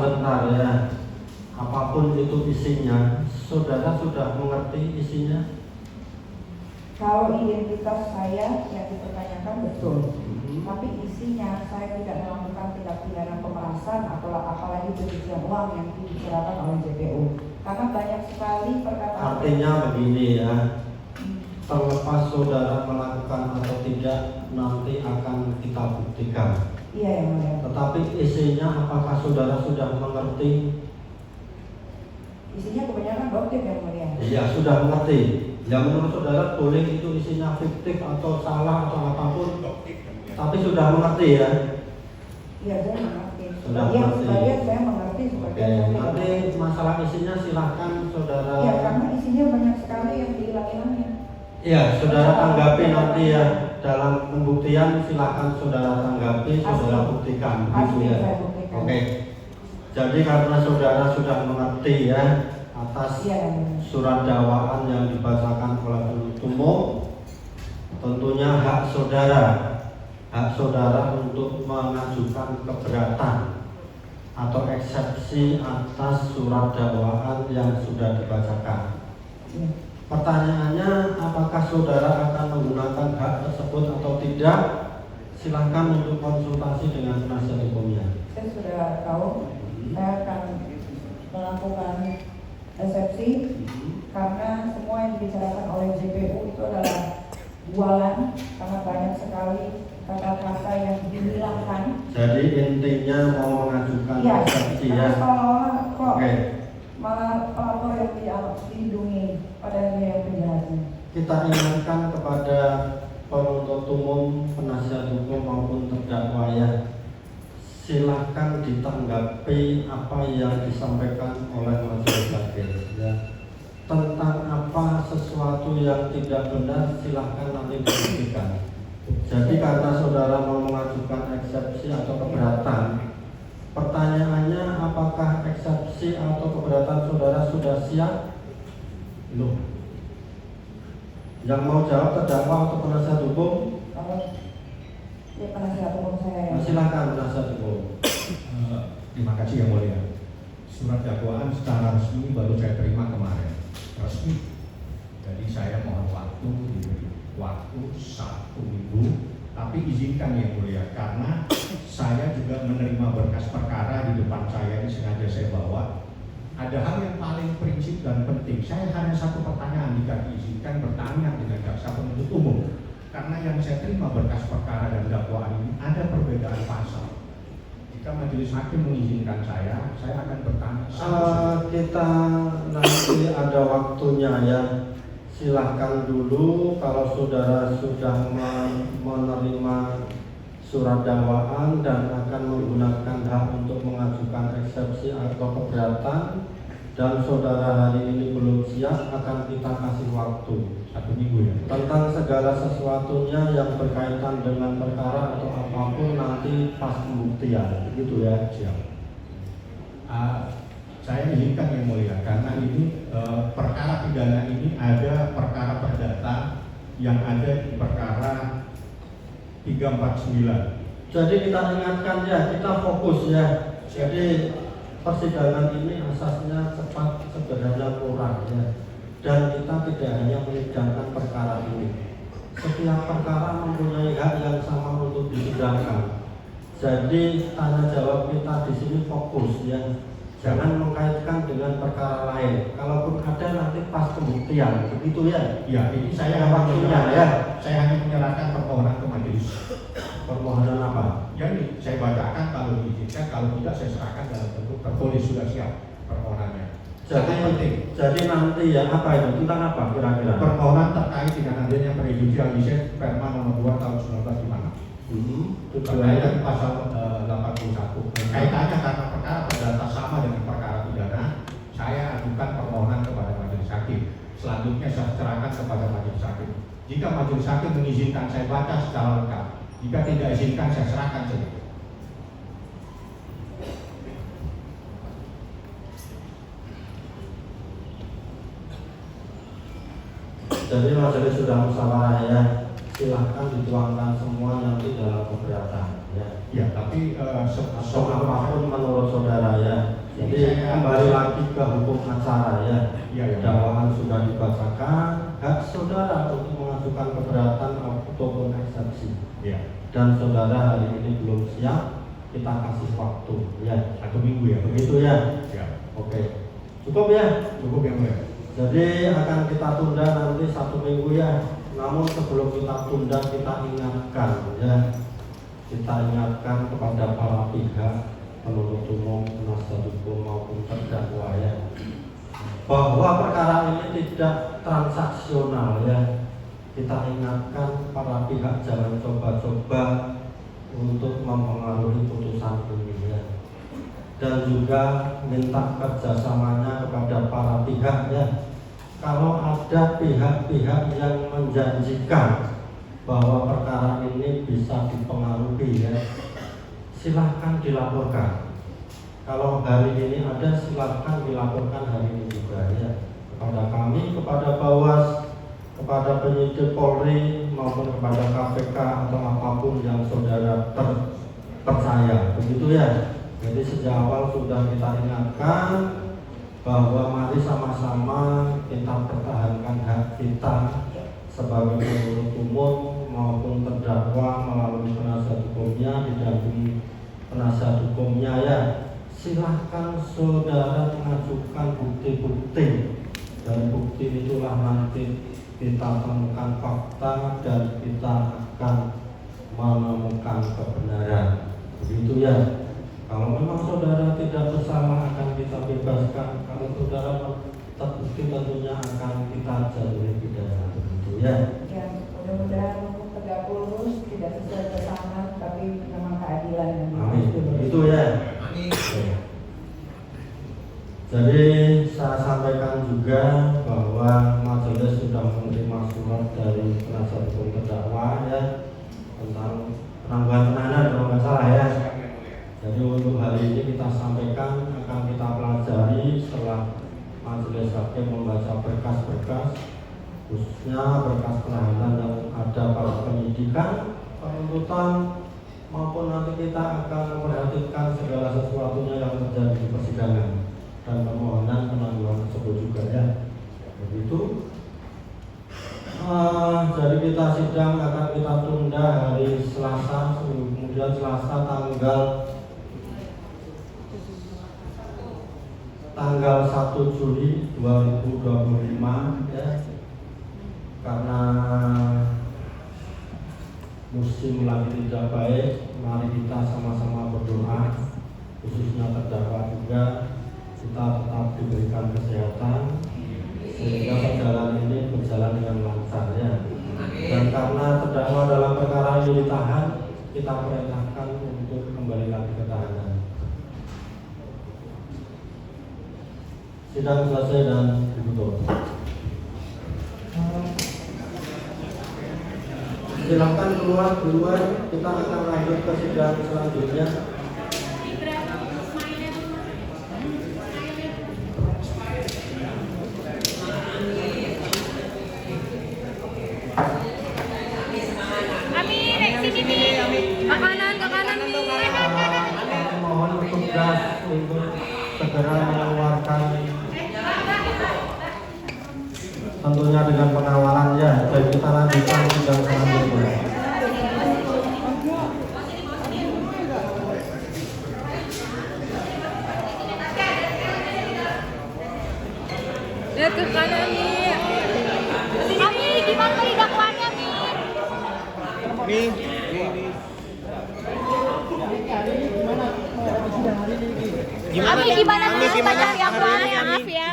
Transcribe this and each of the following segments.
sebentar ya. Apapun itu isinya, saudara sudah mengerti isinya? Kalau identitas saya yang dipertanyakan betul, tapi isinya saya tidak melakukan tindak pidana pemerasan atau apalagi pencucian uang yang dibicarakan oleh JPU. Karena banyak sekali perkataan. Artinya begini ya, terlepas saudara melakukan atau tidak, nanti akan kita buktikan. Iya yang mulia. Tetapi isinya apakah saudara sudah mengerti? Isinya kebanyakan doktrin yang mulia. Iya, sudah mengerti. Ya menurut saudara boleh itu isinya fiktif atau salah atau apapun, tapi sudah mengerti ya? Iya, saya mengerti. Sudah Iya, mengerti. sebagian saya mengerti, sebagian saya tidak Nanti mengerti. masalah isinya silahkan saudara. Iya, karena isinya banyak sekali yang dihilang-hilangnya. Iya, saudara tanggapi nanti ya dalam pembuktian, silahkan saudara tanggapi, saudara buktikan, gitu ya. Saya buktikan. Oke. Jadi karena saudara sudah mengerti ya atas surat dakwaan yang dibacakan oleh penuntut umum, tentunya hak saudara untuk mengajukan keberatan atau eksepsi atas surat dakwaan yang sudah dibacakan. Pertanyaannya, apakah saudara akan menggunakan hak tersebut atau tidak? Silahkan untuk konsultasi dengan penasihat hukumnya. Saya sudah tahu, saya akan melakukan eksepsi karena semua yang dibicarakan oleh JPU itu adalah bualan, karena banyak sekali kata-kata yang dihilangkan. Jadi intinya mau mengajukan Iya, eksepsi ya. kok Oke. malah pelapor yang dilindungi pada yang penjelasan. Kita ingatkan kepada penuntut umum, penasihat hukum maupun terdakwa ya, silahkan ditanggapi apa yang disampaikan oleh majelis hakim ya. Tentang apa sesuatu yang tidak benar, silahkan nanti dibuktikan. Jadi karena saudara mau mengajukan eksepsi atau keberatan, pertanyaannya apakah eksepsi atau keberatan saudara sudah siap? Belum. Yang mau jawab terdakwa atau penasihat hukum? Ya, penasihat hukum saya. Silakan penasihat hukum. Terima kasih yang mulia. Surat dakwaan secara resmi baru saya terima kemarin. Resmi. Jadi saya mohon waktu, diberi waktu 1 minggu. Tapi izinkan yang mulia, karena saya juga menerima berkas perkara di depan saya, ini sengaja saya bawa. Ada hal yang paling prinsip dan penting. Saya hanya satu pertanyaan, jika diizinkan bertanya dengan jaksa penuntut umum. Karena yang saya terima berkas perkara dan dakwaan ini ada perbedaan pasal. Jika majelis hakim mengizinkan saya akan bertanya. Kita nanti ada waktunya ya. Silahkan dulu kalau saudara sudah menerima surat dakwaan dan akan menggunakan hak untuk mengajukan eksepsi atau keberatan, dan saudara hari ini belum siap, akan kita kasih waktu 1 minggu ya. tentang segala sesuatunya yang berkaitan dengan perkara atau apapun nanti pas pembuktian, begitu ya. Siap. Saya izinkan yang mulia, karena ini perkara pidana ini ada perkara perdata yang ada di perkara 349. Jadi kita ingatkan ya, kita fokus ya. Jadi persidangan ini asasnya cepat, sederhana, murah ya. Dan kita tidak hanya menyidangkan perkara ini. Setiap perkara mempunyai hak yang sama untuk disidangkan. Jadi tanya jawab kita di sini fokus ya. Jangan mengkaitkan dengan perkara lain. Kalaupun ada nanti pas pembuktian, begitu ya. Ya, ini saya waktunya ya. Saya hanya menyerahkan permohonan ke majelis. Permohonan apa? Ya ini saya bacakan, kalau diizinkan, kalau tidak saya serahkan dalam bentuk tertulis, sudah siap permohonannya. Sangat penting. Jadi nanti ya apa itu? Tentang apa kira-kira? Permohonan terkait dengan adanya prejudicial dissent Perma nomor 2 tahun 1956. Terkait pasal 81. Kaitannya karena perkara perdata sama dengan perkara pidana, saya ajukan permohonan kepada majelis hakim. Selanjutnya saya serahkan kepada majelis hakim. Jika majelis hakim mengizinkan, saya baca secara lengkap. Jika tidak izinkan, saya serahkan saja. Jadi majelis sudah musyawarah ya. silahkan dituangkan semua nanti dalam keberatan ya. Ya, tapi Atau apapun menurut saudara ya. Jadi kembali lagi ke hukum acara ya. ya. Dakwaan sudah dibacakan, hak saudara untuk mengajukan keberatan ataupun eksepsi. Ya, Dan saudara hari ini belum siap, kita kasih waktu ya. 1 minggu ya. Begitu ya. Ya, Oke. Cukup ya. cukup yang mulia. Jadi akan kita tunda nanti 1 minggu ya. Namun sebelum kita tunda kita ingatkan ya. Kita ingatkan kepada para pihak penuntut umum, penasihat hukum maupun terdakwa ya, bahwa perkara ini tidak transaksional ya. Kita ingatkan para pihak jangan coba-coba untuk mempengaruhi putusan ini ya. Dan juga minta kerjasamanya kepada para pihak ya. Kalau ada pihak-pihak yang menjanjikan bahwa perkara ini bisa dipengaruhi ya, silahkan dilaporkan. Kalau hari ini ada, silahkan dilaporkan hari ini juga ya, kepada kami, kepada Bawas, kepada penyidik Polri maupun kepada KPK atau apapun yang saudara percaya, begitu ya. Jadi sejak awal sudah kita ingatkan bahwa mari sama-sama kita pertahankan hak kita sebagai penuntut umum maupun terdakwa melalui penasihat hukumnya, didampingi penasihat hukumnya ya. Silahkan saudara mengajukan bukti-bukti, dan bukti itulah nanti kita temukan fakta dan kita akan menemukan kebenaran, begitu ya. Kalau memang saudara tidak bersalah akan kita bebaskan, kalau saudara terbukti tentunya akan kita jaluri pidana, begitu ya. Ya, mudah-mudahan hukum tegak lurus, tidak sesuai pesanan, tapi memang keadilan yang Amin. Itu ya. Jadi saya sampaikan juga bahwa majelis sudah menerima surat dari penasihat hukum terdakwa ya tentang penangguhan penahanan kalau nggak salah ya. Jadi untuk hari ini kita sampaikan, akan kita pelajari setelah majelis hakim membaca berkas-berkas, khususnya berkas penahanan yang ada pada penyidikan, penuntutan, maupun nanti kita akan memperhatikan segala sesuatunya yang terjadi di persidangan dan permohonan penangguhan tersebut juga ya. Begitu. Jadi kita sidang akan kita tunda hari Selasa, kemudian Selasa tanggal 1 Juli 2025 ya. Karena musim lagi tidak baik, mari kita sama-sama berdoa, khususnya terdakwa juga, kita tetap diberikan kesehatan sehingga perjalanan ini berjalan dengan lancar ya. Dan karena terdakwa dalam perkara ini ditahan, kita perintahkan untuk kembali lagi ke tahanan. Sidang selesai dan ditutup. Silakan keluar duluan, kita akan lanjut ke sidang selanjutnya. Mohon tugas untuk segera mengeluarkan, tentunya dengan pengawalan ya. Dan kita lanjutkan sidang selanjutnya. Lihat ke kanan nih. Ami, gimana tadi dakwaannya, Mi? Ami, gimana nih baca dakwaannya?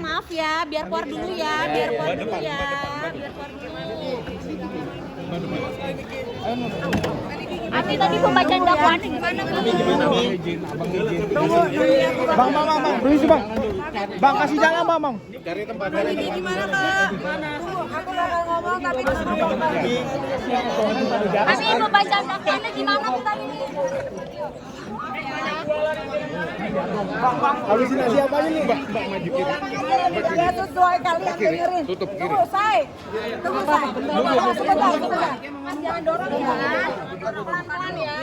Maaf ya, biar keluar dulu ya, biar keluar dulu. Ami tadi pembacaan dakwaannya gimana? Tunggu. Bang, permisi bang. Bang kasih jalan bang. Cari tempatnya. Gimana Kak? Aku bakal ngomong tapi Ami pembacaan dakwaannya gimana tadi? Halusinasi apanya nih, Mbak? Mbak maju kiri. Ya sesuai kalian dengerin. Tutup kiri. Tunggu, say. Sebentar. Jangan dorong ya. Pelan-pelan ya.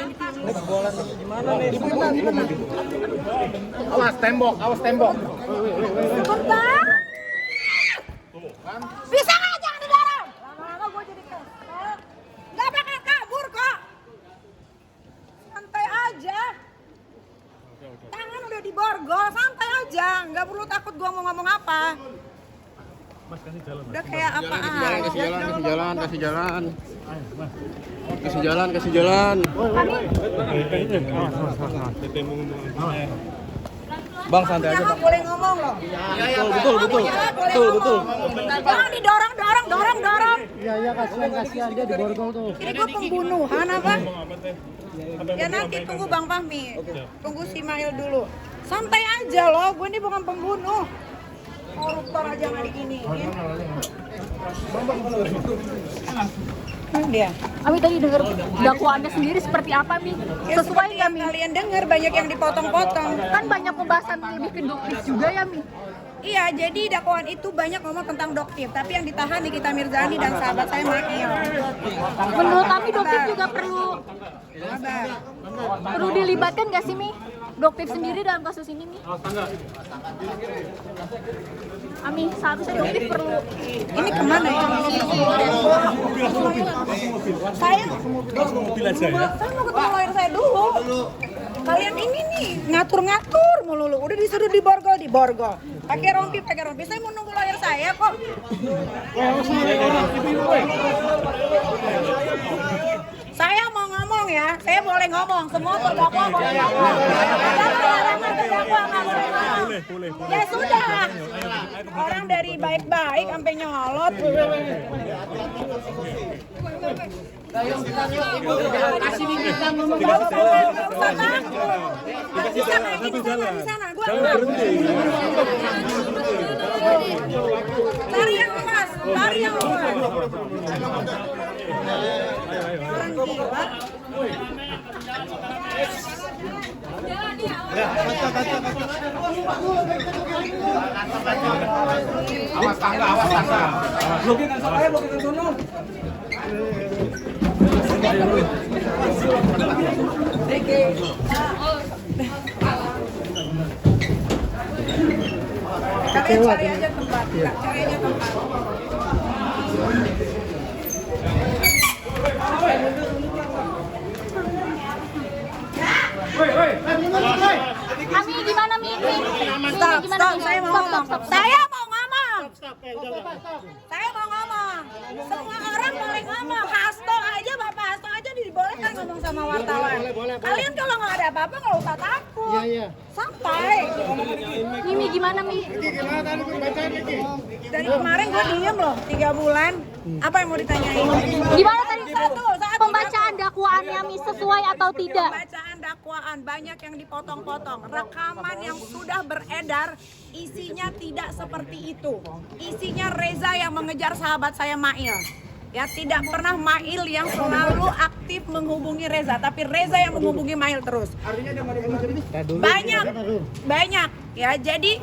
Awas tembok. Sebentar. Bisa nggak jangan didorong? Lama-lama gue jadi kesel. Nggak bakal kabur kok. Santai aja. Tangan udah diborgol, santai aja. Nggak perlu takut gue mau ngomong apa. Udah kayak apaan? Kasih jalan. Bang santai aja, Jangan boleh ngomong loh. Betul. Jangan didorong. Iya, kasihan dia diborgol tuh. Ini gue pembunuhan apa? Ya nanti tunggu Bang Fahmi. Tunggu si Mail dulu. Santai aja loh, gue ini bukan pembunuh. Koruptor aja nggak diginiin. Dia. Ami tadi dengar dakwaannya sendiri seperti apa, Mi? Ya, Sesuai seperti nggak, yang Mi? kalian dengar banyak yang dipotong-potong. Kan banyak pembahasan lebih ke dokter juga ya, Mi? Iya, jadi dakwaan itu banyak ngomong tentang doktif, tapi yang ditahan Nikita Mirzani dan sahabat saya Mail. Menurut kami dokter juga perlu Sabar. dilibatkan nggak sih, Mi? Dokter sendiri dalam kasus ini, Mi? Ami, seharusnya dokter perlu. Ini kemana ya? Saya mau ketemu lawyer saya dulu. Kalian ini nih ngatur-ngatur melulu. Udah disuruh diborgol. Pakai rompi. Saya mau nunggu lawyer saya kok. Saya mau ngomong ya. Saya boleh ngomong. Semua terdakwa boleh ngomong. Boleh. Ya sudah. Orang dari baik-baik sampai nyolot. Kasih bintang ngomong. Bisa naik di sana. Gua cari yang luas. Orang gila. Awas tangga. Blokiran sono. Kalian cari aja tempat. Ami, gimana, Mi? Stop. Mi? Saya mau ngomong. Stop. Saya mau ngomong. Semua orang boleh ngomong. Bapak Hasto aja dibolehkan ngomong sama wartawan. Kalian kalau nggak ada apa-apa nggak usah takut. Santai. Mimi, gimana, Mi? Dari kemarin gue diem loh 3 bulan. Apa yang mau ditanyain? Gimana tadi Satu. pembacaan dakwaannya, Mi, sesuai atau tidak? Pembacaan dakwaan banyak yang dipotong-potong. Rekaman yang sudah beredar isinya tidak seperti itu. Isinya Reza yang mengejar sahabat saya Mail. Ya, tidak pernah Mail yang selalu aktif menghubungi Reza, tapi Reza yang menghubungi Mail terus. Banyak ya. Jadi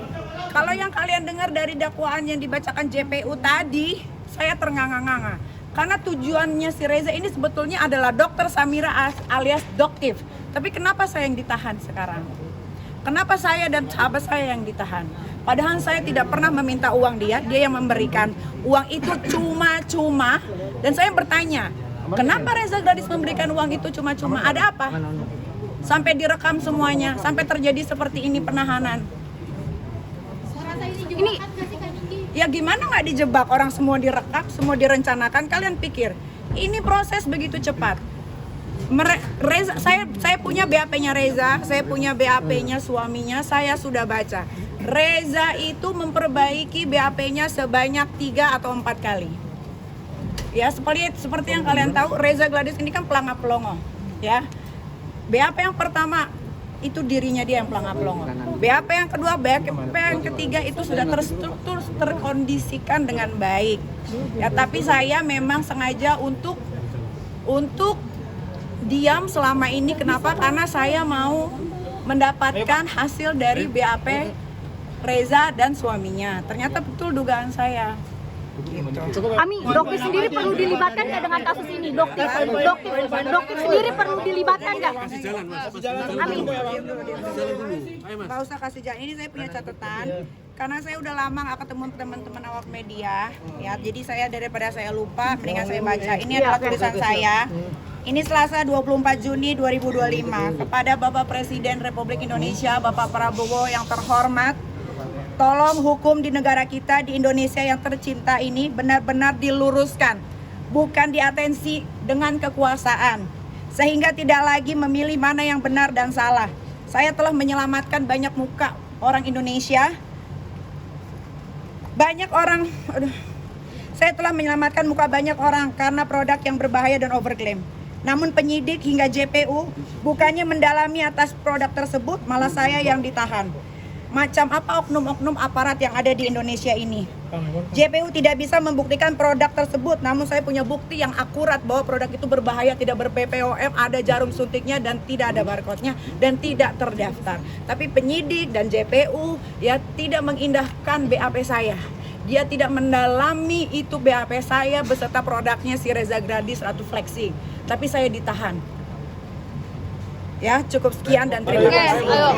kalau yang kalian dengar dari dakwaan yang dibacakan JPU tadi, saya ternganga-nganga. Karena tujuannya si Reza ini sebetulnya adalah Dokter Samira alias Doktif. Tapi kenapa saya yang ditahan sekarang? Kenapa saya dan sahabat saya yang ditahan? Padahal saya tidak pernah meminta uang dia yang memberikan. Uang itu cuma-cuma. Dan saya bertanya, kenapa Reza Gladys memberikan uang itu cuma-cuma? Ada apa? Sampai direkam semuanya, sampai terjadi seperti ini penahanan. Ini ya gimana nggak dijebak, orang semua direkam, semua direncanakan. Kalian pikir ini proses begitu cepat? Reza, saya punya BAP-nya Reza, saya punya BAP-nya suaminya, saya sudah baca. Reza itu memperbaiki BAP-nya sebanyak 3 atau 4 kali. Ya, seperti yang kalian tahu, Reza Gladys ini kan pelangap-pelongo, ya. BAP yang pertama itu dirinya dia yang pelangap-pelongo. BAP yang kedua, BAP yang ketiga itu sudah terstruktur, terkondisikan dengan baik. Ya, tapi saya memang sengaja untuk diam selama ini. Kenapa? Karena saya mau mendapatkan hasil dari BAP Reza dan suaminya. Ternyata betul dugaan saya. Ami, Doktif sendiri perlu dilibatkan nggak dengan kasus ini? Doktif sendiri perlu dilibatkan nggak? Ami, Nggak usah kasih jalan. Ini saya punya catatan. Karena saya udah lama nggak ketemu teman-teman awak media, ya. Jadi saya daripada saya lupa, mendingan saya baca. Ini adalah tulisan saya. Ini Selasa 24 Juni 2025 kepada Bapak Presiden Republik Indonesia, Bapak Prabowo yang terhormat. Tolong hukum di negara kita, di Indonesia yang tercinta ini benar-benar diluruskan, bukan diatensi dengan kekuasaan, sehingga tidak lagi memilih mana yang benar dan salah. Saya telah menyelamatkan banyak muka orang Indonesia, saya telah menyelamatkan muka banyak orang karena produk yang berbahaya dan overklaim. Namun penyidik hingga JPU bukannya mendalami atas produk tersebut, malah saya yang ditahan. Macam apa oknum-oknum aparat yang ada di Indonesia ini? JPU tidak bisa membuktikan produk tersebut, namun saya punya bukti yang akurat bahwa produk itu berbahaya, tidak ber-BPOM, ada jarum suntiknya dan tidak ada barcode-nya dan tidak terdaftar. Tapi penyidik dan JPU ya tidak mengindahkan BAP saya. Dia tidak mendalami itu BAP saya beserta produknya si Reza Gradis Ratu Flexi. Tapi saya ditahan. Ya, cukup sekian dan terima kasih. ayo.